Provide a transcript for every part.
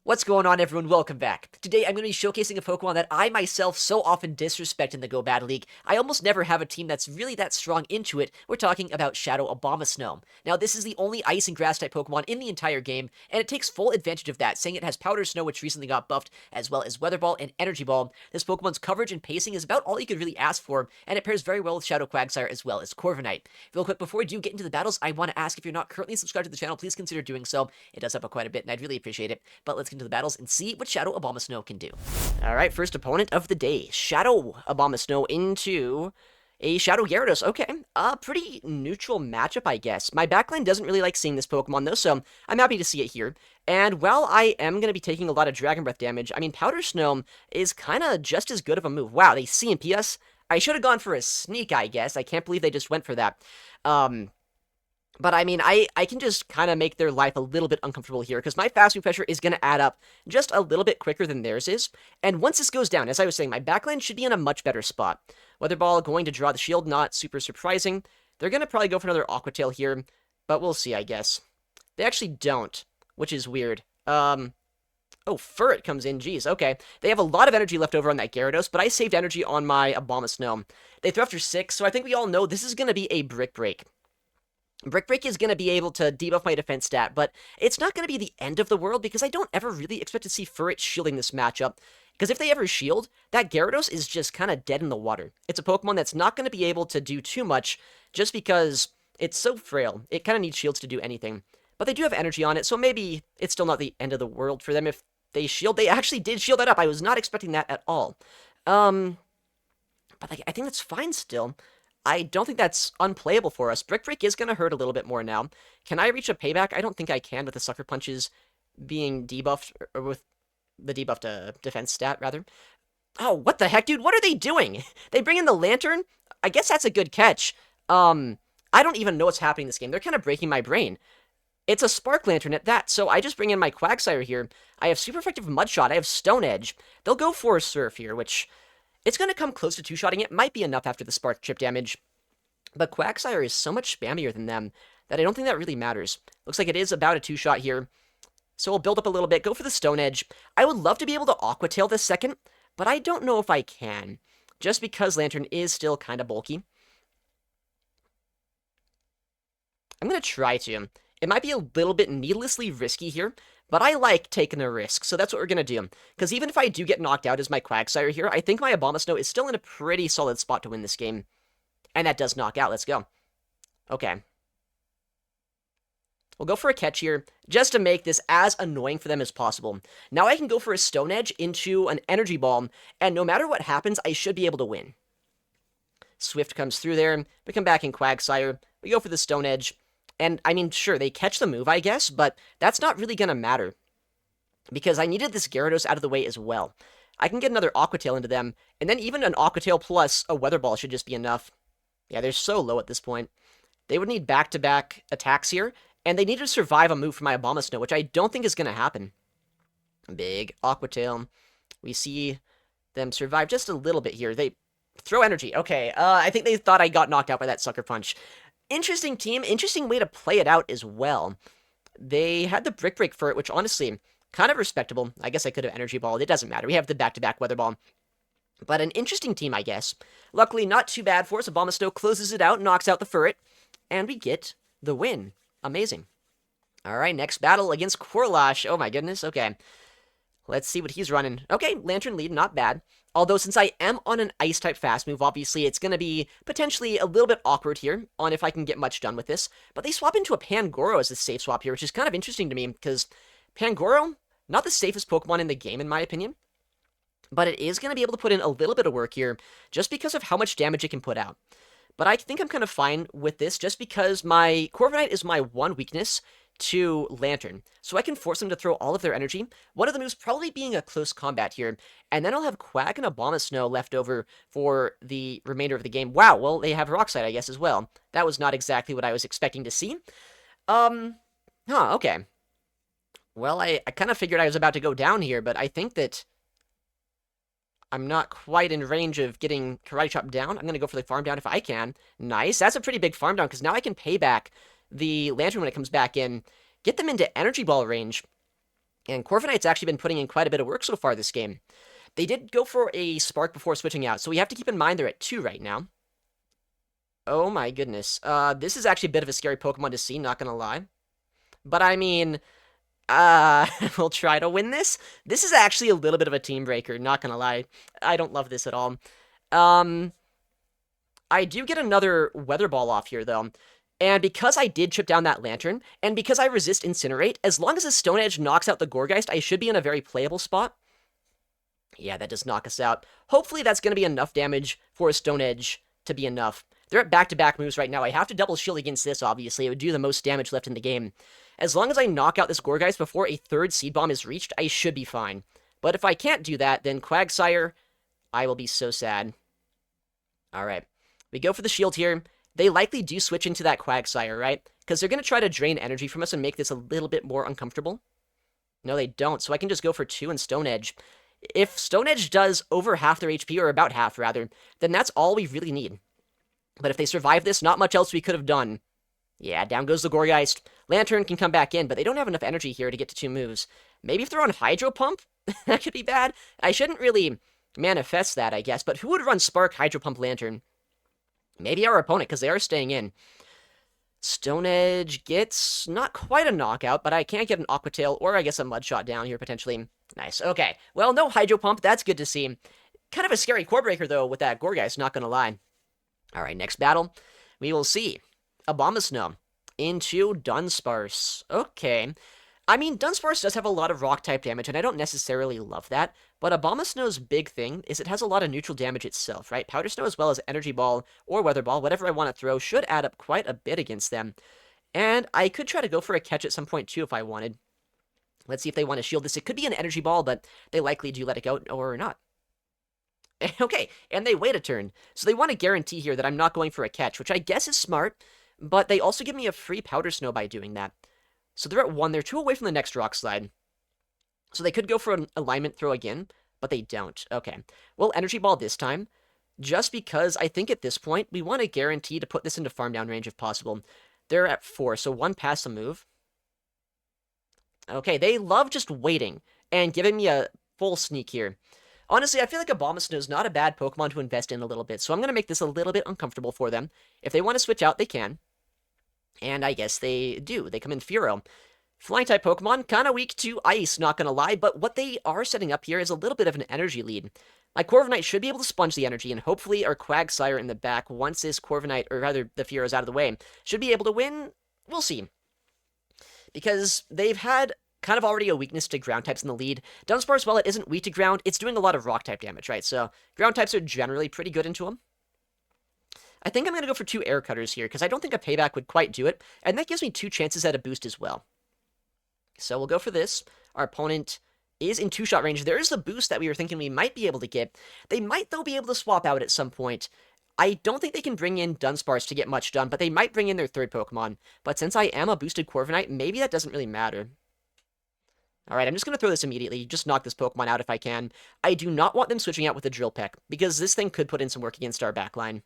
What's going on, everyone? Welcome back. Today, I'm going to be showcasing a Pokemon that I myself so often disrespect in the Go Bad League. I almost never have a team that's really that strong into it. We're talking about Shadow Abomasnow. Now, this is the only Ice and Grass type Pokemon in the entire game, and it takes full advantage of that, saying it has Powder Snow, which recently got buffed, as well as Weather Ball and Energy Ball. This Pokemon's coverage and pacing is about all you could really ask for, and it pairs very well with Shadow Quagsire as well as Corviknight. Real quick, before we do get into the battles, I want to ask if you're not currently subscribed to the channel, please consider doing so. It does help out quite a bit, and I'd really appreciate it. But let's get into the battles and see what Shadow Abomasnow can do. Alright, first opponent of the day. Shadow Abomasnow into a Shadow Gyarados. Okay, a pretty neutral matchup, I guess. My backline doesn't really like seeing this Pokemon, though, so I'm happy to see it here. And while I am going to be taking a lot of Dragon Breath damage, I mean, Powder Snow is kind of just as good of a move. Wow, they CMP us? I should have gone for a sneak, I guess. I can't believe they just went for that. But I mean, I can just kind of make their life a little bit uncomfortable here, because my fast move pressure is going to add up just a little bit quicker than theirs is. And once this goes down, as I was saying, my backline should be in a much better spot. Weather Ball going to draw the shield, not super surprising. They're going to probably go for another Aqua Tail here, but we'll see, I guess. They actually don't, which is weird. Oh, Furret comes in, geez, okay. They have a lot of energy left over on that Gyarados, but I saved energy on my Abomasnow. They throw after 6, so I think we all know this is going to be a Brick Break. Brick Break is going to be able to debuff my defense stat, but it's not going to be the end of the world because I don't ever really expect to see Furret shielding this matchup. Because if they ever shield, that Gyarados is just kind of dead in the water. It's a Pokemon that's not going to be able to do too much just because it's so frail. It kind of needs shields to do anything. But they do have energy on it, so maybe it's still not the end of the world for them if they shield. They actually did shield that up. I was not expecting that at all. But I think that's fine still. I don't think that's unplayable for us. Brick Break is going to hurt a little bit more now. Can I reach a payback? I don't think I can with the Sucker Punches being debuffed, or with the debuffed defense stat, rather. Oh, what the heck, dude? What are they doing? They bring in the Lanturn? I guess that's a good catch. I don't even know what's happening in this game. They're kind of breaking my brain. It's a Spark Lantern at that, so I just bring in my Quagsire here. I have super effective Mud Shot. I have Stone Edge. They'll go for a Surf here, which... it's going to come close to two-shotting. It might be enough after the Spark Chip damage. But Quagsire is so much spammier than them that I don't think that really matters. Looks like it is about a two-shot here. So we'll build up a little bit, go for the Stone Edge. I would love to be able to Aqua Tail this second, but I don't know if I can. Just because Lanturn is still kind of bulky. I'm going to try to. It might be a little bit needlessly risky here, but I like taking a risk, so that's what we're going to do. Because even if I do get knocked out as my Quagsire here, I think my Abomasnow is still in a pretty solid spot to win this game. And that does knock out. Let's go. Okay. We'll go for a catch here, just to make this as annoying for them as possible. Now I can go for a Stone Edge into an Energy Ball, and no matter what happens, I should be able to win. Swift comes through there. We come back in Quagsire. We go for the Stone Edge. And, I mean, sure, they catch the move, I guess, but that's not really going to matter. Because I needed this Gyarados out of the way as well. I can get another Aqua Tail into them, and then even an Aqua Tail plus a Weather Ball should just be enough. Yeah, they're so low at this point. They would need back-to-back attacks here, and they need to survive a move from my Abomasnow, which I don't think is going to happen. Big Aqua Tail. We see them survive just a little bit here. They throw energy. Okay, I think they thought I got knocked out by that Sucker Punch. Interesting team, interesting way to play it out as well. They had the Brick Break for it, which honestly, kind of respectable. I guess I could have Energy Balled. It doesn't matter. We have the back-to-back Weather Ball. But an interesting team, I guess. Luckily, not too bad for us. Abomasnow closes it out, knocks out the Furret, and we get the win. Amazing. Alright, next battle against Quirlash. Oh my goodness, okay. Let's see what he's running. Okay, Lanturn lead, not bad. Although, since I am on an Ice-type fast move, obviously, it's going to be potentially a little bit awkward here on if I can get much done with this. But they swap into a Pangoro as the safe swap here, which is kind of interesting to me, because Pangoro, not the safest Pokemon in the game, in my opinion. But it is going to be able to put in a little bit of work here, just because of how much damage it can put out. But I think I'm kind of fine with this, just because my Corviknight is my one weakness to Lanturn. So I can force them to throw all of their energy. One of the moves probably being a close combat here. And then I'll have Quag and Abomasnow left over for the remainder of the game. Wow, well, they have Rock Slide, I guess, as well. That was not exactly what I was expecting to see. Okay. Well, I kind of figured I was about to go down here, but I think that I'm not quite in range of getting Karate Chop down. I'm going to go for the Farm Down if I can. Nice. That's a pretty big Farm Down, because now I can pay back the Lanturn when it comes back in, get them into Energy Ball range, And Corviknight's actually been putting in quite a bit of work so far this game. They did go for a Spark before switching out, so we have to keep in mind they're at 2 right now. Oh my goodness. This is actually a bit of a scary Pokemon to see, not gonna lie. But I mean, we'll try to win this. This is actually a little bit of a team breaker, not gonna lie. I don't love this at all. I do get another Weather Ball off here, though. And because I did chip down that Lanturn, and because I resist Incinerate, as long as the Stone Edge knocks out the Gourgeist, I should be in a very playable spot. Yeah, that does knock us out. Hopefully that's going to be enough damage for a Stone Edge to be enough. They're at back-to-back moves right now. I have to double shield against this, obviously. It would do the most damage left in the game. As long as I knock out this Gourgeist before a third Seed Bomb is reached, I should be fine. But if I can't do that, then Quagsire, I will be so sad. Alright. We go for the shield here. They likely do switch into that Quagsire, right? Because they're going to try to drain energy from us and make this a little bit more uncomfortable. No, they don't. So I can just go for 2 and Stone Edge. If Stone Edge does over half their HP, or about half, rather, then that's all we really need. But if they survive this, not much else we could have done. Yeah, down goes the Gourgeist. Lanturn can come back in, but they don't have enough energy here to get to 2 moves. Maybe if they're on Hydro Pump? That could be bad. I shouldn't really manifest that, I guess. But who would run Spark, Hydro Pump, Lanturn? Maybe our opponent, because they are staying in. Stone Edge gets not quite a knockout, but I can't get an Aqua Tail, or I guess a Mud Shot down here, potentially. Nice. Okay. Well, no Hydro Pump. That's good to see. Kind of a scary core breaker, though, with that Gourgeist, not gonna lie. Alright, next battle. We will see Abomasnow into Dunsparce. Okay. I mean, Dunsparce does have a lot of rock-type damage, and I don't necessarily love that, but Abomasnow's big thing is it has a lot of neutral damage itself, right? Powder Snow as well as Energy Ball or Weather Ball, whatever I want to throw, should add up quite a bit against them. And I could try to go for a catch at some point, too, if I wanted. Let's see if they want to shield this. It could be an Energy Ball, but they likely do let it go, or not. Okay, and they wait a turn. So they want to guarantee here that I'm not going for a catch, which I guess is smart, but they also give me a free Powder Snow by doing that. So they're at 1. They're 2 away from the next Rock Slide. So they could go for an alignment throw again, but they don't. Okay. Well, Energy Ball this time, just because I think at this point, we want to guarantee to put this into farm down range if possible. They're at 4, so 1 pass a move. Okay, they love just waiting and giving me a full sneak here. Honestly, I feel like Abomasnow is not a bad Pokemon to invest in a little bit, so I'm going to make this a little bit uncomfortable for them. If they want to switch out, they can. And I guess they do. They come in Furo. Flying-type Pokemon, kind of weak to Ice, not gonna lie, but what they are setting up here is a little bit of an energy lead. My Corviknight should be able to sponge the energy, and hopefully our Quagsire in the back, once this Corviknight, or rather the Furo's out of the way, should be able to win. We'll see. Because they've had kind of already a weakness to ground types in the lead. Dunsparce, while it isn't weak to ground, it's doing a lot of rock type damage, right? So ground types are generally pretty good into them. I think I'm going to go for 2 air cutters here, because I don't think a payback would quite do it, and that gives me 2 chances at a boost as well. So we'll go for this. Our opponent is in 2-shot range. There is the boost that we were thinking we might be able to get. They might, though, be able to swap out at some point. I don't think they can bring in Dunsparce to get much done, but they might bring in their 3rd Pokemon. But since I am a boosted Corviknight, maybe that doesn't really matter. Alright, I'm just going to throw this immediately, just knock this Pokemon out if I can. I do not want them switching out with the Drill Peck, because this thing could put in some work against our backline.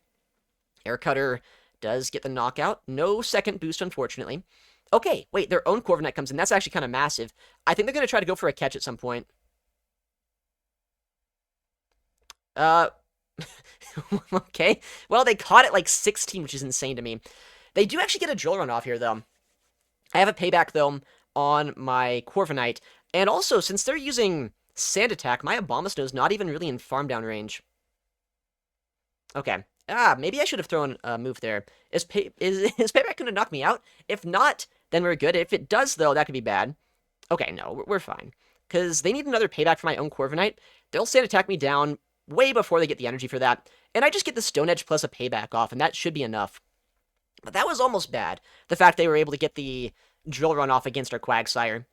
Air Cutter does get the knockout. No second boost, unfortunately. Okay, wait, their own Corviknight comes in. That's actually kind of massive. I think they're going to try to go for a catch at some point. Okay. Well, they caught it like 16, which is insane to me. They do actually get a Drill Run off here, though. I have a payback, though, on my Corviknight. And also, since they're using Sand Attack, my Abomasnow is not even really in farm down range. Okay. Maybe I should have thrown a move there. Is Payback going to knock me out? If not, then we're good. If it does, though, that could be bad. Okay, no, we're fine. Because they need another Payback for my own Corviknight. They'll Sand Attack me down way before they get the energy for that. And I just get the Stone Edge plus a Payback off, and that should be enough. But that was almost bad. The fact they were able to get the Drill Run off against our Quagsire.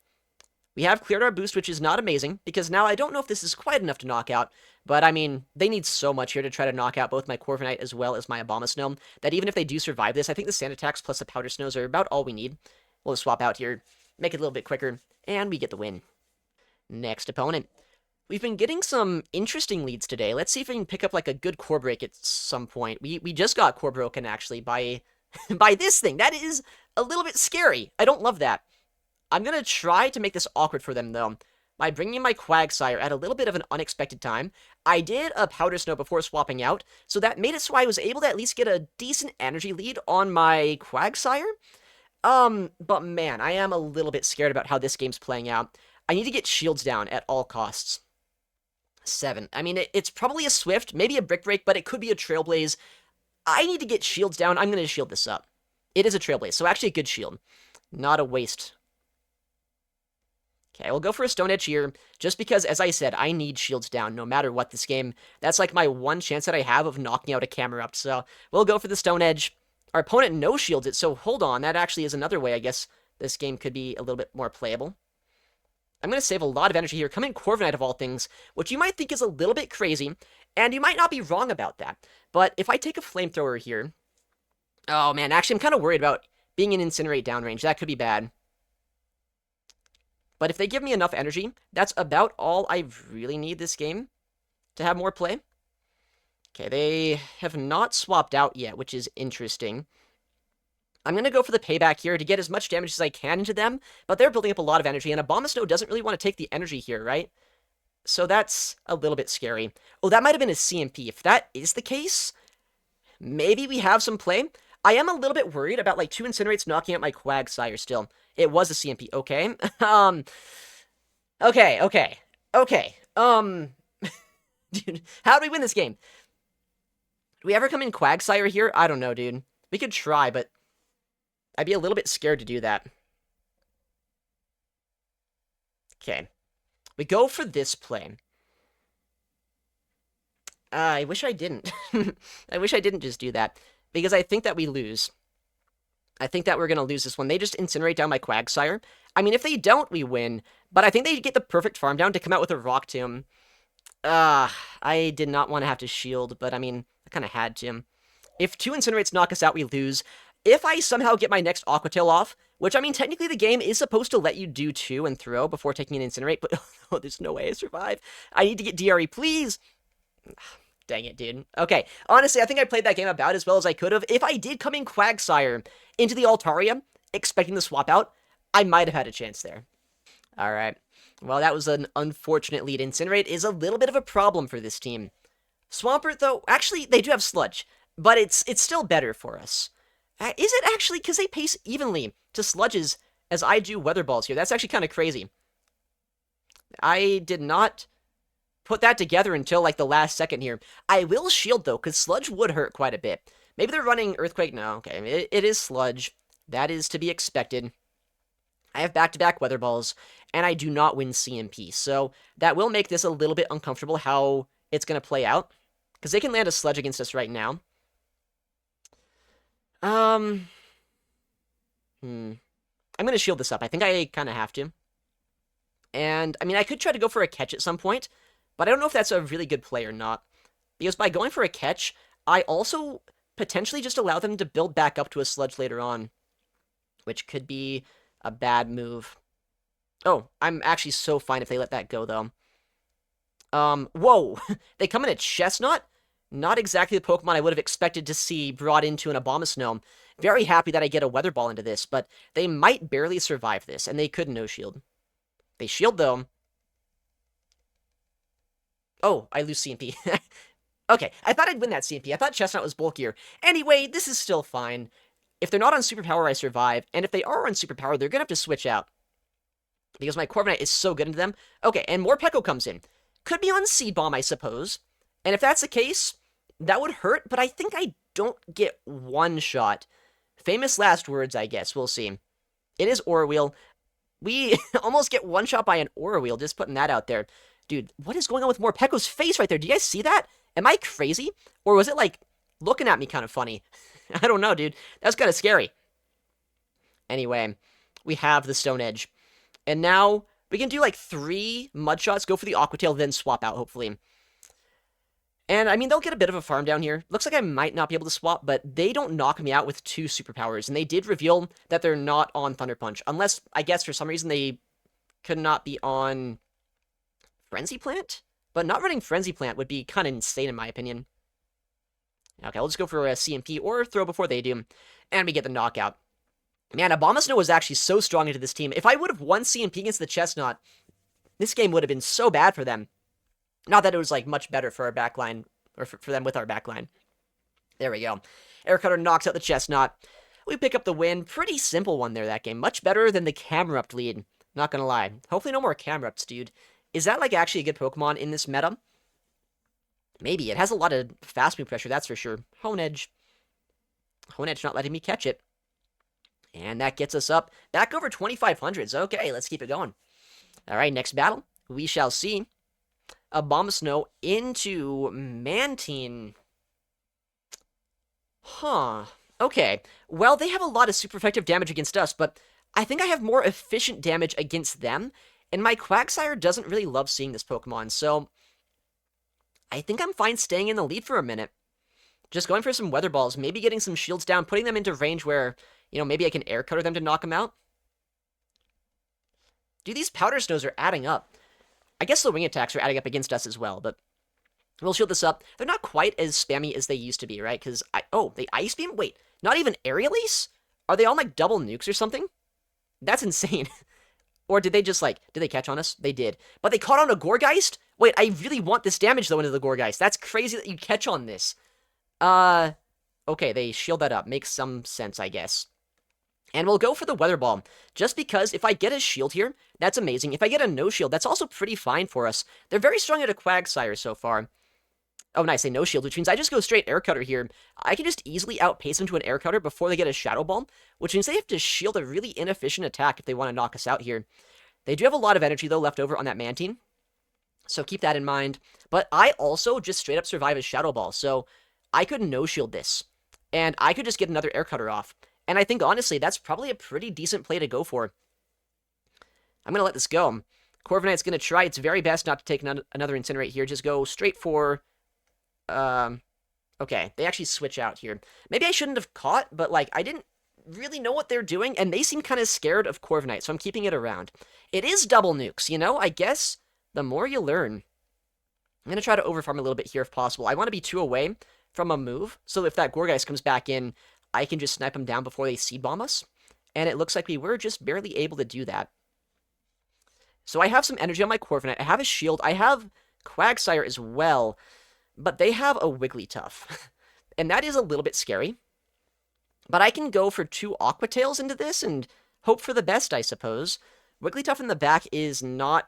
We have cleared our boost, which is not amazing, because now I don't know if this is quite enough to knock out, but I mean, they need so much here to try to knock out both my Corviknight as well as my Abomasnow, that even if they do survive this, I think the Sand Attacks plus the Powder Snows are about all we need. We'll just swap out here, make it a little bit quicker, and we get the win. Next opponent. We've been getting some interesting leads today. Let's see if we can pick up like a good core break at some point. We just got core broken, actually, by, by this thing. That is a little bit scary. I don't love that. I'm going to try to make this awkward for them, though, by bringing in my Quagsire at a little bit of an unexpected time. I did a Powder Snow before swapping out, so that made it so I was able to at least get a decent energy lead on my Quagsire. But man, I am a little bit scared about how this game's playing out. I need to get shields down at all costs. 7. I mean, it's probably a Swift, maybe a Brick Break, but it could be a Trailblaze. I need to get shields down. I'm going to shield this up. It is a Trailblaze, so actually a good shield. Not a waste. Okay, we'll go for a Stone Edge here, just because, as I said, I need shields down no matter what this game. That's like my one chance that I have of knocking out a Camerupt, so we'll go for the Stone Edge. Our opponent no shields it, so hold on, that actually is another way I guess this game could be a little bit more playable. I'm going to save a lot of energy here, come in Corviknight of all things, which you might think is a little bit crazy, and you might not be wrong about that. But if I take a Flamethrower here... Oh man, actually I'm kind of worried about being in Incinerate downrange, that could be bad. But if they give me enough energy, that's about all I really need this game to have more play. Okay, they have not swapped out yet, which is interesting. I'm going to go for the payback here to get as much damage as I can into them, but they're building up a lot of energy, and Abomasnow doesn't really want to take the energy here, right? So that's a little bit scary. Oh, that might have been a CMP. If that is the case, maybe we have some play. I am a little bit worried about, like, 2 Incinerates knocking out my Quagsire still. It was a CMP, okay. Okay. Dude, how do we win this game? Do we ever come in Quagsire here? I don't know, dude. We could try, but I'd be a little bit scared to do that. Okay. We go for this play. I wish I didn't. I wish I didn't just do that, because I think that we lose. I think that we're going to lose this one. They just incinerate down my Quagsire. I mean, if they don't, we win. But I think they get the perfect farm down to come out with a Rock Tomb. I did not want to have to shield, but I mean, I kind of had to. If 2 Incinerates knock us out, we lose. If I somehow get my next Aqua Tail off, which, I mean, technically the game is supposed to let you do 2 and throw before taking an Incinerate, but oh, there's no way I survive. I need to get DRE, please. Dang it, dude. Okay, honestly, I think I played that game about as well as I could have. If I did come in Quagsire into the Altaria, expecting the swap out, I might have had a chance there. Alright. Well, that was an unfortunate lead. Incinerate is a little bit of a problem for this team. Swampert, though, actually, they do have Sludge, but it's still better for us. Is it actually? Because they pace evenly to Sludges as I do Weather Balls here. That's actually kind of crazy. I did not put that together until, like, the last second here. I will shield, though, because Sludge would hurt quite a bit. Maybe they're running Earthquake. No, okay. It is Sludge. That is to be expected. I have back-to-back Weather Balls, and I do not win CMP. So that will make this a little bit uncomfortable how it's going to play out. Because they can land a Sludge against us right now. I'm going to shield this up. I think I kind of have to. And, I mean, I could try to go for a catch at some point, but I don't know if that's a really good play or not. Because by going for a catch, I also potentially just allow them to build back up to a Sludge later on, which could be a bad move. Oh, I'm actually so fine if they let that go, though. Whoa! They come in a Chestnut? Not exactly the Pokemon I would have expected to see brought into an Abomasnow. Very happy that I get a Weather Ball into this, but they might barely survive this, and they could no-shield. They shield, though. Oh, I lose CMP. Okay, I thought I'd win that CMP. I thought Chestnut was bulkier. Anyway, this is still fine. If they're not on Superpower, I survive, and if they are on Superpower, they're gonna have to switch out. Because my Corviknight is so good into them. Okay, and more Peko comes in. Could be on Seed Bomb, I suppose. And if that's the case, that would hurt, but I think I don't get one shot. Famous last words, I guess. We'll see. It is Aura Wheel. We almost get one shot by an Aura Wheel, just putting that out there. Dude, what is going on with Morpeko's face right there? Do you guys see that? Am I crazy? Or was it, like, looking at me kind of funny? I don't know, dude. That's kind of scary. Anyway, we have the Stone Edge. And now, we can do, like, 3 Mud Shots, go for the Aqua Tail, then swap out, hopefully. And, I mean, they'll get a bit of a farm down here. Looks like I might not be able to swap, but they don't knock me out with 2 superpowers. And they did reveal that they're not on Thunder Punch. Unless, I guess, for some reason, they could not be on Frenzy Plant? But not running Frenzy Plant would be kind of insane, in my opinion. Okay, I'll just go for a CMP or throw before they do. And we get the knockout. Man, Abomasnow was actually so strong into this team. If I would have won CMP against the Chestnut, this game would have been so bad for them. Not that it was, like, much better for our backline, or for them with our backline. There we go. Air Cutter knocks out the Chestnut. We pick up the win. Pretty simple one there, that game. Much better than the Camerupt lead. Not gonna lie. Hopefully no more Camerupts, dude. Is that, like, actually a good Pokemon in this meta? Maybe. It has a lot of fast move pressure, that's for sure. Honedge. Honedge not letting me catch it. And that gets us up back over 2,500s. Okay, let's keep it going. All right, next battle. We shall see. Abomasnow into Mantine. Huh. Okay. Well, they have a lot of super effective damage against us, but I think I have more efficient damage against them, and my Quagsire doesn't really love seeing this Pokemon, so I think I'm fine staying in the lead for a minute. Just going for some Weather Balls, maybe getting some shields down, putting them into range where, you know, maybe I can Air Cutter them to knock them out. Dude, these Powder Snows are adding up. I guess the Wing Attacks are adding up against us as well, but we'll shield this up. They're not quite as spammy as they used to be, right? Because, oh, they Ice Beam? Wait, not even Aerial Ace? Are they on, like, double nukes or something? That's insane. Or did they just, like, did they catch on us? They did. But they caught on a Gourgeist? Wait, I really want this damage, though, into the Gourgeist. That's crazy that you catch on this. Okay, they shield that up. Makes some sense, I guess. And we'll go for the Weather Ball, just because if I get a shield here, that's amazing. If I get a no shield, that's also pretty fine for us. They're very strong at a Quagsire so far. Oh, nice, they no shield, which means I just go straight Air Cutter here. I can just easily outpace them to an Air Cutter before they get a Shadow Ball, which means they have to shield a really inefficient attack if they want to knock us out here. They do have a lot of energy, though, left over on that Mantine, so keep that in mind. But I also just straight up survive a Shadow Ball, so I could no shield this, and I could just get another Air Cutter off. And I think, honestly, that's probably a pretty decent play to go for. I'm going to let this go. Corviknight's going to try its very best not to take another Incinerate here. Just go straight for... Okay, they actually switch out here. Maybe I shouldn't have caught, but, like, I didn't really know what they're doing, and they seem kind of scared of Corviknight, so I'm keeping it around. It is double nukes, you know? I guess the more you learn. I'm going to try to overfarm a little bit here if possible. I want to be 2 away from a move, so if that Gourgeist comes back in, I can just snipe them down before they Seed Bomb us. And it looks like we were just barely able to do that. So I have some energy on my Corviknight. I have a shield. I have Quagsire as well. But they have a Wigglytuff. And that is a little bit scary. But I can go for 2 Aqua Tails into this and hope for the best, I suppose. Wigglytuff in the back is not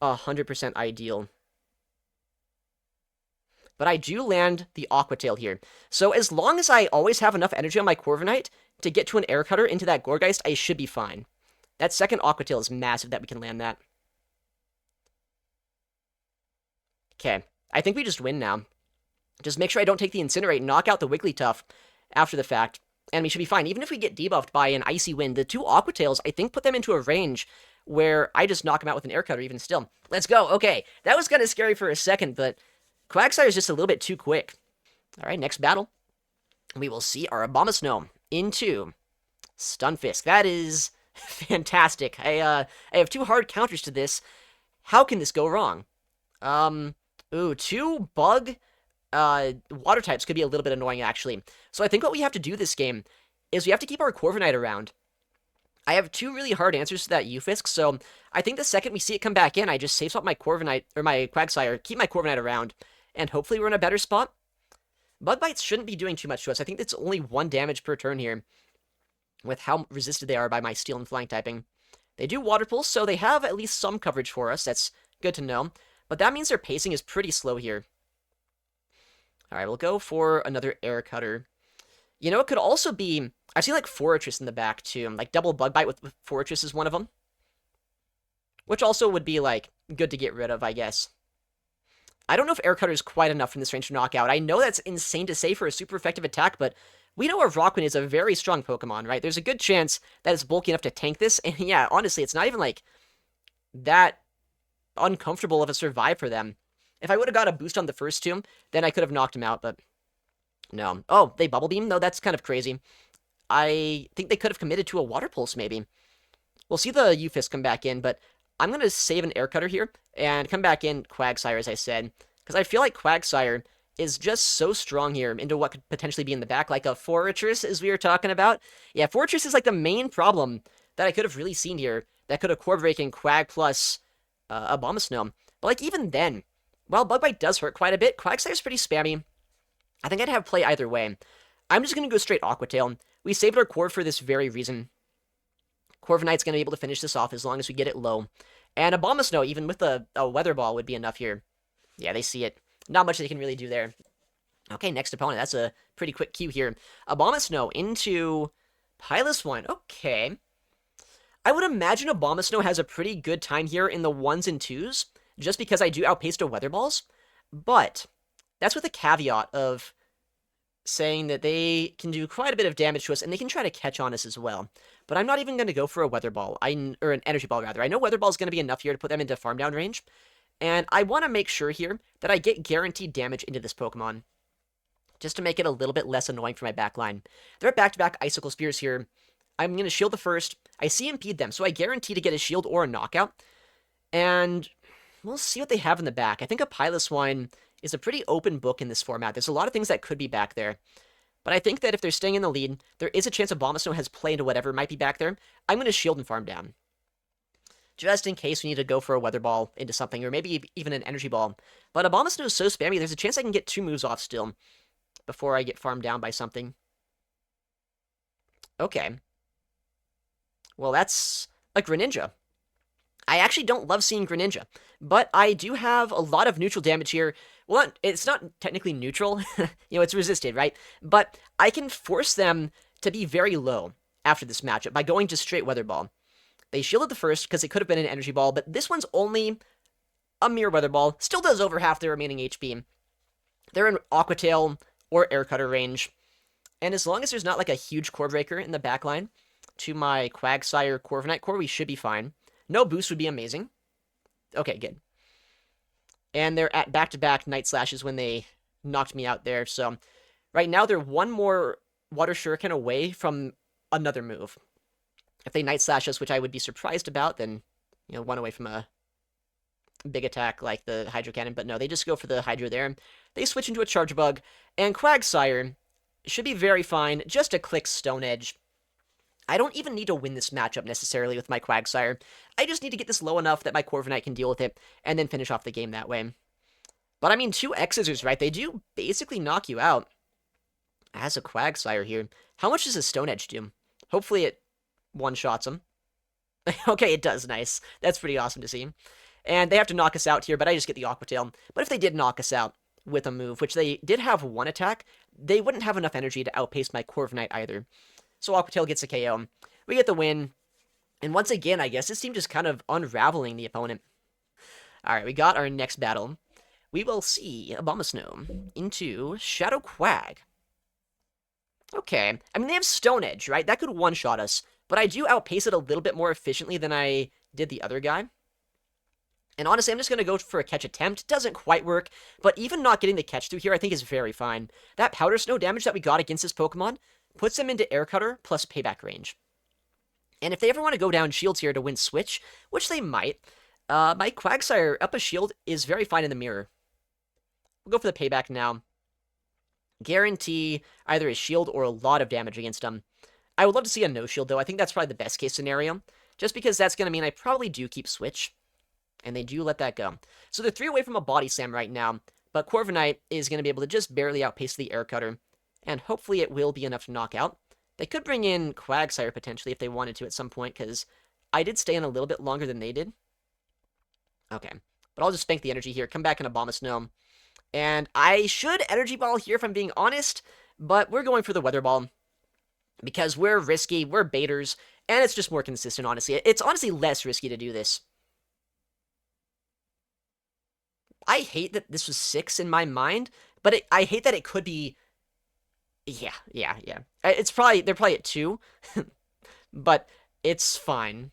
100% ideal. But I do land the Aqua Tail here. So as long as I always have enough energy on my Corviknight to get to an Air Cutter into that Gourgeist, I should be fine. That second Aqua Tail is massive that we can land that. Okay, I think we just win now. Just make sure I don't take the Incinerate and knock out the Wigglytuff after the fact, and we should be fine. Even if we get debuffed by an Icy Wind, the 2 Aqua Tails, I think, put them into a range where I just knock them out with an Air Cutter even still. Let's go. Okay, that was kind of scary for a second, but Quagsire is just a little bit too quick. All right, next battle. We will see our Abomasnow into Stunfisk. That is fantastic. I have 2 hard counters to this. How can this go wrong? 2 bug water types could be a little bit annoying, actually. So I think what we have to do this game is we have to keep our Corviknight around. I have 2 really hard answers to that Ufisk, so I think the second we see it come back in, I just save swap my Corviknight, or my Quagsire, keep my Corviknight around, and hopefully we're in a better spot. Bug Bites shouldn't be doing too much to us. I think it's only 1 damage per turn here, with how resisted they are by my Steel and Flying typing. They do Water Pulse, so they have at least some coverage for us. That's good to know. But that means their pacing is pretty slow here. Alright, we'll go for another Air Cutter. You know, it could also be... I've seen, like, Forretress in the back, too. Like, double Bug Bite with Forretress is one of them. Which also would be, like, good to get rid of, I guess. I don't know if Air Cutter is quite enough from this range to knock out. I know that's insane to say for a super effective attack, but we know our Rockwind is a very strong Pokemon, right? There's a good chance that it's bulky enough to tank this, and yeah, honestly, it's not even, like, that uncomfortable of a survive for them. If I would have got a boost on the first 2, then I could have knocked him out, but no. Oh, they Bubble Beam? No, that's kind of crazy. I think they could have committed to a Water Pulse, maybe. We'll see the Ufisk come back in, but I'm going to save an Air Cutter here and come back in Quagsire, as I said, because I feel like Quagsire is just so strong here into what could potentially be in the back, like a Fortress, as we were talking about. Yeah, Fortress is like the main problem that I could have really seen here, that could have Core Break and Quag plus Abomasnow. But like even then, while Bug Bite does hurt quite a bit, Quagsire's pretty spammy. I think I'd have play either way. I'm just going to go straight Aqua Tail. We saved our Core for this very reason. Corviknight's going to be able to finish this off as long as we get it low. And Abomasnow, even with a Weather Ball, would be enough here. Yeah, they see it. Not much they can really do there. Okay, next opponent. That's a pretty quick queue here. Abomasnow into Piloswine. Okay. I would imagine Abomasnow has a pretty good time here in the 1s and 2s, just because I do outpace the Weather Balls. But that's with a caveat of saying that they can do quite a bit of damage to us, and they can try to catch on us as well. But I'm not even going to go for a Weather Ball, or an Energy Ball, rather. I know Weather Ball is going to be enough here to put them into farm down range, and I want to make sure here that I get guaranteed damage into this Pokemon, just to make it a little bit less annoying for my backline. They're at back-to-back Icicle Spears here. I'm going to shield the first. I CMP'd them, so I guarantee to get a shield or a knockout, and we'll see what they have in the back. I think a Piloswine is a pretty open book in this format. There's a lot of things that could be back there. But I think that if they're staying in the lead, there is a chance Abomasnow has play into whatever might be back there. I'm going to shield and farm down, just in case we need to go for a Weather Ball into something, or maybe even an Energy Ball. But Abomasnow is so spammy, there's a chance I can get 2 moves off still before I get farmed down by something. Okay. Well, that's a Greninja. I actually don't love seeing Greninja, but I do have a lot of neutral damage here. Well, it's not technically neutral. It's resisted, right? But I can force them to be very low after this matchup by going just straight Weather Ball. They shielded the first because it could have been an Energy Ball, but this one's only a mere Weather Ball. Still does over half their remaining HP. They're in Aqua Tail or Air Cutter range. And as long as there's not like a huge Core Breaker in the backline to my Quagsire Corviknight core, we should be fine. No boost would be amazing. Okay, good. And they're at back-to-back Night Slashes when they knocked me out there. So right now they're one more Water Shuriken away from another move. If they Night Slash us, which I would be surprised about, then, one away from a big attack like the Hydro Cannon. But no, they just go for the Hydro there. They switch into a Charge Bug. And Quagsire should be very fine. Just a click Stone Edge. I don't even need to win this matchup necessarily with my Quagsire. I just need to get this low enough that my Corviknight can deal with it, and then finish off the game that way. But I mean, 2 X-Scissors, right? They do basically knock you out as a Quagsire here. How much does a Stone Edge do? Hopefully it one-shots him. Okay, it does. Nice. That's pretty awesome to see. And they have to knock us out here, but I just get the Aqua Tail. But if they did knock us out with a move, which they did have 1 attack, they wouldn't have enough energy to outpace my Corviknight either. So Aqua Tail gets a KO. We get the win. And once again, I guess this team just kind of unraveling the opponent. Alright, we got our next battle. We will see Abomasnow into Shadow Quag. Okay. I mean, they have Stone Edge, right? That could one-shot us. But I do outpace it a little bit more efficiently than I did the other guy. And honestly, I'm just going to go for a catch attempt. Doesn't quite work, but even not getting the catch through here, I think is very fine. That Powder Snow damage that we got against this Pokemon puts them into Air Cutter plus payback range. And if they ever want to go down shields here to win Switch, which they might, my Quagsire up a shield is very fine in the mirror. We'll go for the payback now. Guarantee either a shield or a lot of damage against them. I would love to see a no shield, though. I think that's probably the best case scenario, just because that's going to mean I probably do keep Switch. And they do let that go. So they're 3 away from a Body Slam right now, but Corviknight is going to be able to just barely outpace the Air Cutter, and hopefully it will be enough to knock out. They could bring in Quagsire potentially if they wanted to at some point, because I did stay in a little bit longer than they did. Okay, but I'll just spank the energy here, come back in Abomasnow, and I should Energy Ball here if I'm being honest, but we're going for the Weather Ball, because we're risky, we're baiters, and it's just more consistent, honestly. It's honestly less risky to do this. I hate that this was 6 in my mind, but I hate that it could be... Yeah. They're probably at 2, but it's fine.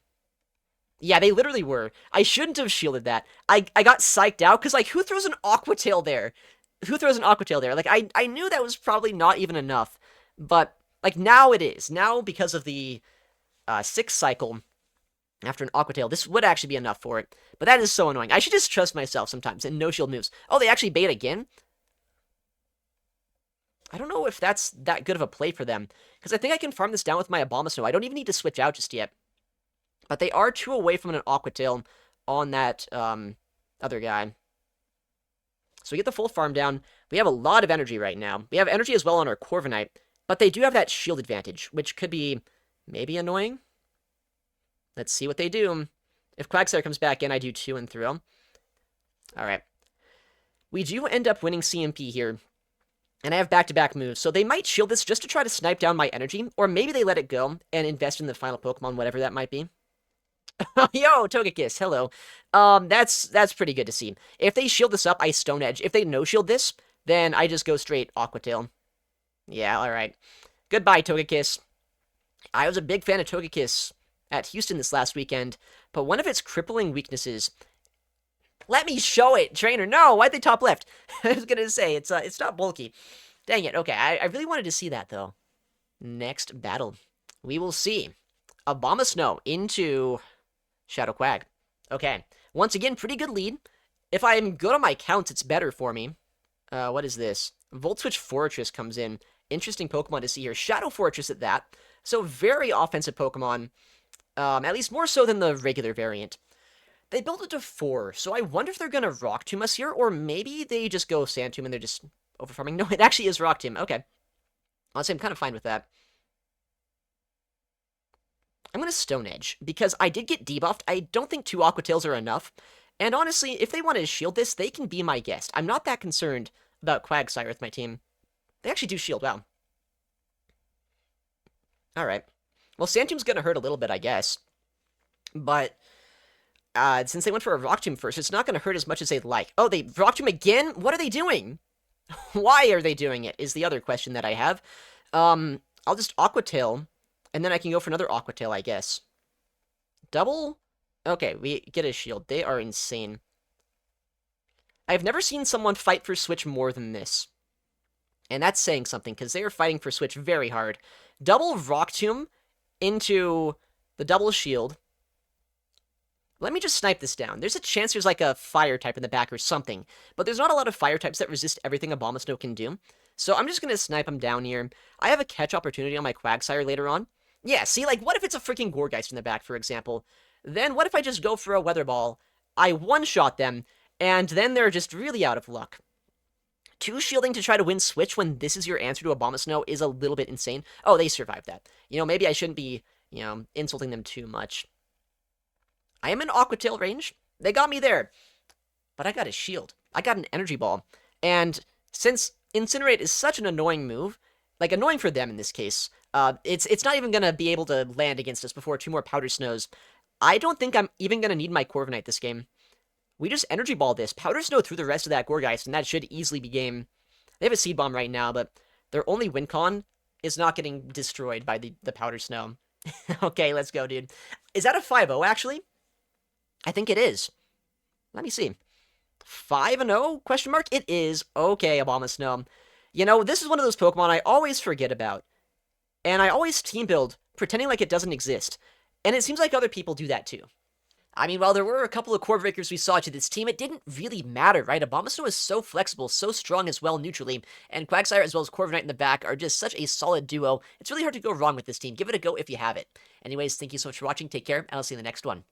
Yeah, they literally were. I shouldn't have shielded that. I got psyched out, because, like, who throws an Aqua Tail there? Who throws an Aqua Tail there? Like, I knew that was probably not even enough, but, like, now it is. Now, because of the 6th cycle... After an Aqua Tail, this would actually be enough for it. But that is so annoying. I should just trust myself sometimes and no shield moves. Oh, they actually bait again? I don't know if that's that good of a play for them, because I think I can farm this down with my Abomasnow. I don't even need to switch out just yet. But they are 2 away from an Aqua Tail on that other guy. So we get the full farm down. We have a lot of energy right now. We have energy as well on our Corviknight, but they do have that shield advantage, which could be maybe annoying. Let's see what they do. If Quagsire comes back in, I do 2 and throw. Alright. We do end up winning CMP here. And I have back-to-back moves, so they might shield this just to try to snipe down my energy, or maybe they let it go and invest in the final Pokemon, whatever that might be. Yo, Togekiss, hello. That's pretty good to see. If they shield this up, I Stone Edge. If they no-shield this, then I just go straight Aqua Tail. Yeah, alright. Goodbye, Togekiss. I was a big fan of Togekiss at Houston this last weekend, but one of its crippling weaknesses... Let me show it, trainer. No, why'd they top left? I was gonna say, it's not bulky. Dang it, okay, I really wanted to see that, though. Next battle. We will see. Abomasnow into Shadow Quag. Okay, once again, pretty good lead. If I'm good on my counts, it's better for me. What is this? Volt Switch Fortress comes in. Interesting Pokemon to see here. Shadow Fortress at that. So very offensive Pokemon. At least more so than the regular variant. They built it to 4, so I wonder if they're going to Rock Tomb us here, or maybe they just go Sand Tomb and they're just overfarming. No, it actually is Rock Tomb. Okay. Honestly, I'm kind of fine with that. I'm going to Stone Edge, because I did get debuffed. I don't think 2 Aqua Tails are enough. And honestly, if they want to shield this, they can be my guest. I'm not that concerned about Quagsire with my team. They actually do shield, wow. Alright. Well, Sand Tomb's going to hurt a little bit, I guess. But... since they went for a Rock Tomb first, it's not going to hurt as much as they'd like. Oh, they Rock Tomb again? What are they doing? Why are they doing it, is the other question that I have. I'll just Aqua Tail, and then I can go for another Aqua Tail, I guess. Double? Okay, we get a shield. They are insane. I've never seen someone fight for Switch more than this. And that's saying something, because they are fighting for Switch very hard. Double Rock Tomb into the double shield. Let me just snipe this down. There's a chance there's like a fire type in the back or something, but there's not a lot of fire types that resist everything Abomasnow can do. So I'm just going to snipe him down here. I have a catch opportunity on my Quagsire later on. Yeah, see, like, what if it's a freaking Gourgeist in the back, for example? Then what if I just go for a Weather Ball, I one-shot them, and then they're just really out of luck. 2 shielding to try to win Switch when this is your answer to Abomasnow is a little bit insane. Oh, they survived that. You know, maybe I shouldn't be, you know, insulting them too much. I am in Aqua Tail range. They got me there. But I got a shield. I got an Energy Ball. And since Incinerate is such an annoying move, like annoying for them in this case, it's not even going to be able to land against us before 2 more Powder Snows. I don't think I'm even going to need my Corviknight this game. We just Energy Ball this. Powder Snow through the rest of that Gourgeist, and that should easily be game. They have a Seed Bomb right now, but their only win con is not getting destroyed by the Powder Snow. Okay, let's go, dude. Is that a 5-0, actually? I think it is. Let me see. 5-0? Question mark? It is. Okay, Abomasnow. You know, this is one of those Pokemon I always forget about. And I always team build, pretending like it doesn't exist. And it seems like other people do that too. I mean, while there were a couple of core breakers we saw to this team, it didn't really matter, right? Abomasnow is so flexible, so strong as well neutrally, and Quagsire as well as Corviknight in the back are just such a solid duo. It's really hard to go wrong with this team. Give it a go if you have it. Anyways, thank you so much for watching, take care, and I'll see you in the next one.